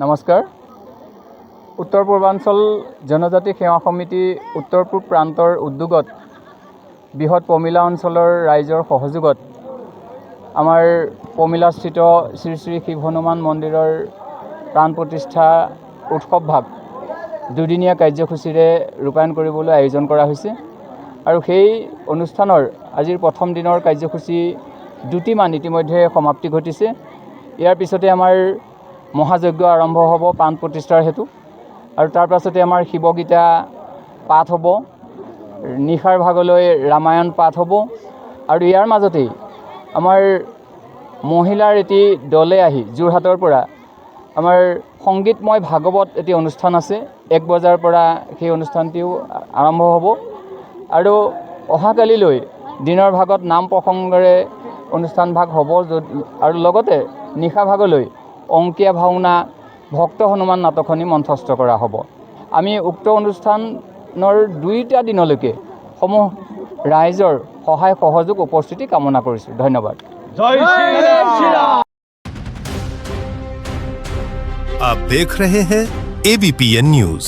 নমস্কাৰ। উত্তৰ পূৰ্বাঞ্চল জনজাতি সেৱা সমিতি উত্তৰ পূব প্ৰান্তৰ উদ্যোগত বৃহৎ পমিলা অঞ্চলৰ ৰাইজৰ সহযোগত আমাৰ পমিলাস্থিত শ্ৰী শ্ৰী শিৱ হনুমান মন্দিৰৰ প্ৰাণ প্ৰতিষ্ঠা উৎসৱ ভাগ দুদিনীয়া কাৰ্যসূচীৰে ৰূপায়ণ কৰিবলৈ আয়োজন কৰা হৈছে আৰু সেই অনুষ্ঠানৰ আজিৰ প্ৰথম দিনৰ কাৰ্যসূচী দুটিমান ইতিমধ্যে সমাপ্তি ঘটিছে। ইয়াৰ পিছতে আমাৰ মহাযজ্ঞ আৰম্ভ হ'ব প্ৰাণ প্ৰতিষ্ঠাৰ হেতু আৰু তাৰ পাছতে আমাৰ শিৱগীতা পাঠ হ'ব, নিশাৰ ভাগলৈ ৰামায়ণ পাঠ হ'ব আৰু ইয়াৰ মাজতেই আমাৰ মহিলাৰ এটি দলে আহি যোৰহাটৰ পৰা আমাৰ সংগীতময় ভাগৱত এটি অনুষ্ঠান আছে। 1 বজাৰ পৰা সেই অনুষ্ঠানটিও আৰম্ভ হ'ব আৰু অহাকালিলৈ দিনৰ ভাগত নাম প্ৰসংগৰে অনুষ্ঠান ভাগ হ'ব আৰু লগতে নিশা ভাগলৈ অংকীয়া ভাওনা ভক্ত হনুমান নাটকনি মঞ্চস্থ কৰা হ'ব। আমি উক্ত অনুষ্ঠানৰ 2টা দিনলৈকে সমূহ ৰাইজৰ সহায় সহযোগ উপস্থিতি কামনা কৰিছোঁ। ধন্যবাদ। জয় শ্ৰীৰাম। आप देख रहे हैं ABPN न्यूज।